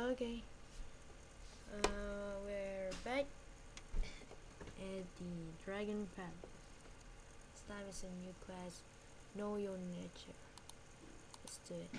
Okay, we're back at the Dragonfable. This time it's a new class. Know your nature. Let's do it.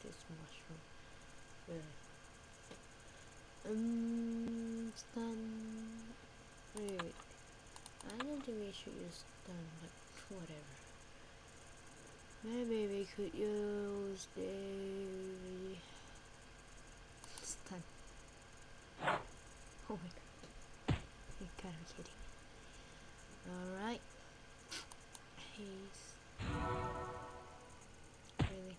This mushroom. Stun. Wait. I don't think we should use stun, but whatever. Maybe we could use the stun. Oh my god. You gotta be kidding. Alright. Haste. Really?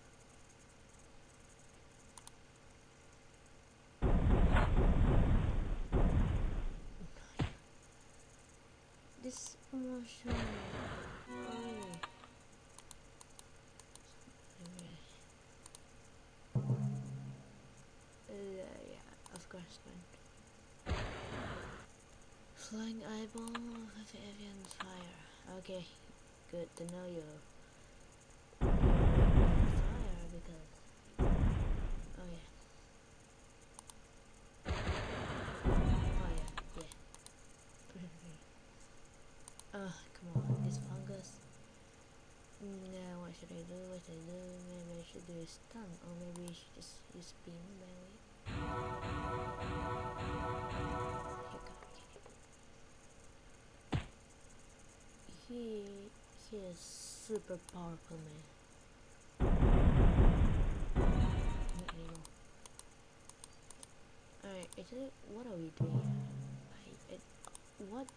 This mushroom. Oh. Yeah, of course, man. Flying eyeball with avian fire. Okay, good to know you're fire because. Oh yeah. Oh yeah, yeah. Oh, come on, this fungus. Now what should I do? What should I do? Maybe I should do a stun, or maybe I should just use spin melee. He is super powerful, man. Not anymore. Alright, actually, what are we doing here? What?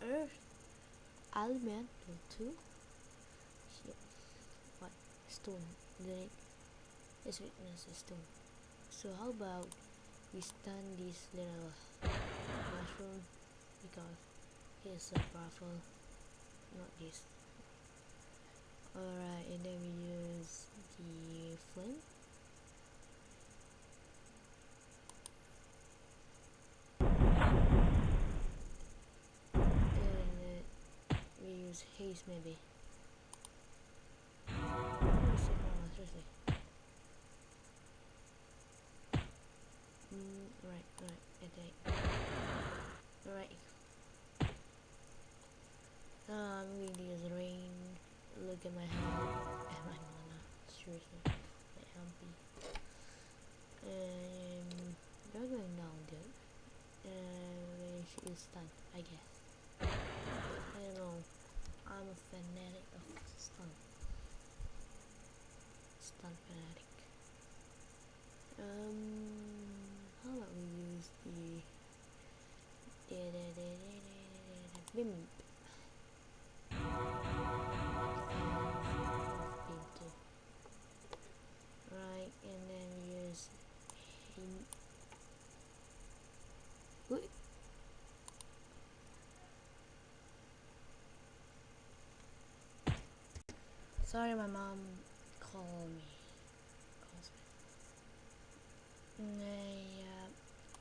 Earth? Elemental too? Shit. What? Stone. Then his weakness is stone. So how about we stun this little mushroom because he is so powerful. Not this. Alright, and then we use the flame. And we use haste maybe. Seriously. Right, attack. Alright. I'm going to use rain. Look at my health and my mana. Seriously, my MP. They're going down, dude. We should use stun, I guess. I don't know. I'm a fanatic of stun. Stun fanatic. How about we use the Bim. Right, and then we use Sorry, my mom calls me.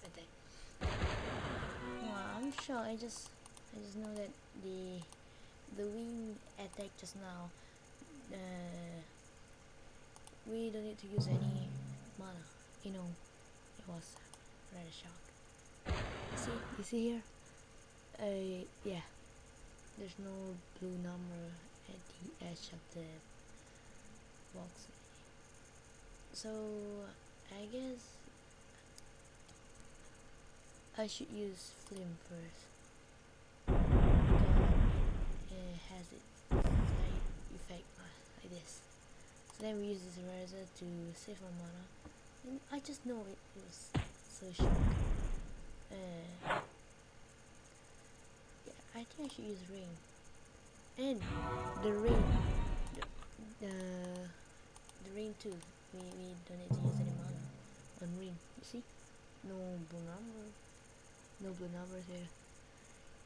I think. Well, I'm sure. I just know that the wing attack just now. We don't need to use any mana. You know, it was rather shock. You see here? Yeah. There's no blue number at the edge of the box. So I guess I should use Flame first because it has its side effect like this. So then we use this eraser to save our mana, and I just know it was so shock. Yeah, I think I should use Rain. And the Rain, the Rain too. We don't need to use any mana on Rain. You see? No blue number. No blue numbers here.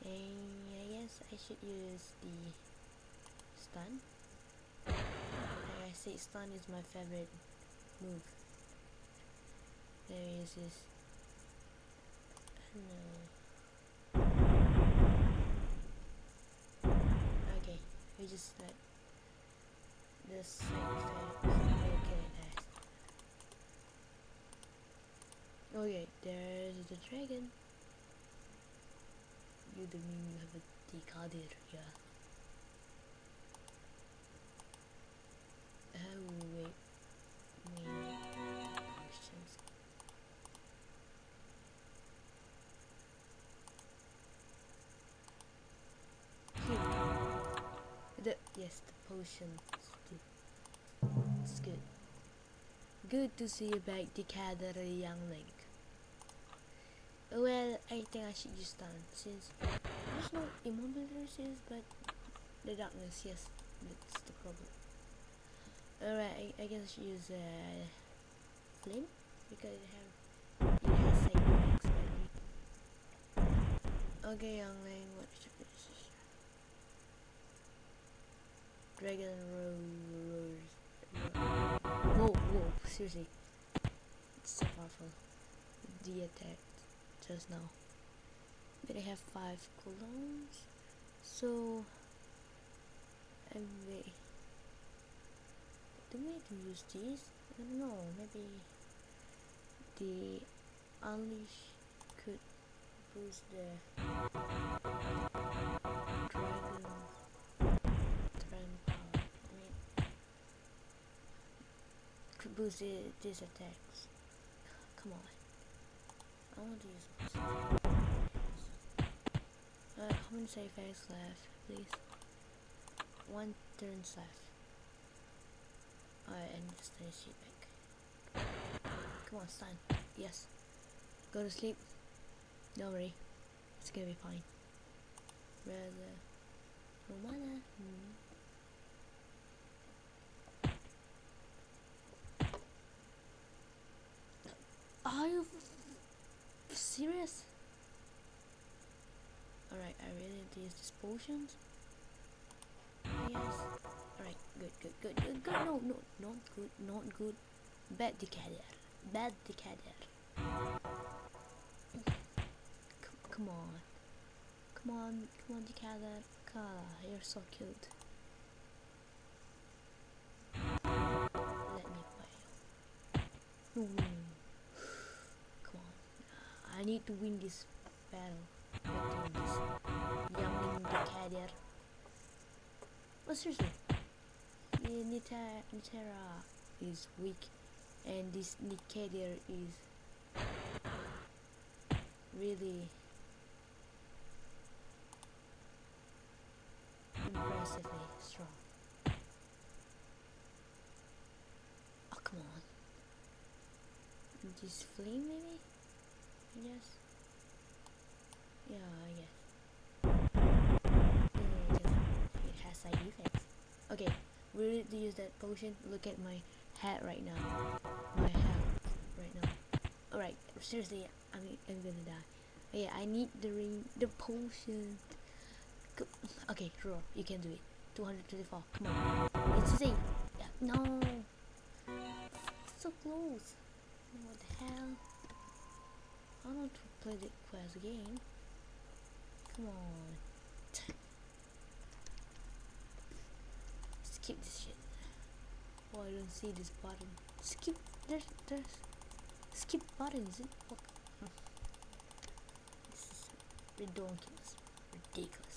And I guess I should use the stun. Like I say, stun is my favorite move. There is this. Okay, we just let the side effects. Okay, nice. Okay, there's the dragon. You don't mean you have a Decadere, yeah. Oh wait, questions. Yes, the potion. It's good. Good to see you back, Decadere Youngling. Well, I think I should use stun since there's no immobilities, but the darkness, yes, that's the problem. Alright, I guess I should use flame because it has side effects. Okay, Youngling, what should this? Dragon Rose. Whoa, seriously. It's so powerful. The attack just now. But I have 5 cooldowns. So anyway. Do we need to use these? I don't know, maybe the unleash could boost the dragon power. Could boost these attacks. Come on. I want to use this. How many save effects left, please? 1 turn left. Alright, and just turn shit back. Come on, stun. Yes. Go to sleep. Don't worry. It's gonna be fine. Rather. No mana. Are you serious? Alright, I really need to use these potions. Yes. Alright, good. No, not good. Bad Decadere. Come on, Decadere. Kala, you're so cute. Let me fail. No. Come on. I need to win this battle. This youngling Decadere. But seriously, Nitera is weak, and this Decadere is really impressively strong. Oh, come on. This flame, maybe? I guess. Yeah, I guess. It has side effects. Okay, we need to use that potion. Look at my hat right now. My health right now. Alright, seriously, I'm gonna die. Okay, I need the potion. Okay, Roar, you can do it. 224. Come on. Let's see. Yeah, no. So close. What the hell? I don't want to play the quest again. Come on. Skip this shit. Oh, I don't see this button. Skip. There's skip button. Is it? Fuck. This is ridiculous. Ridiculous.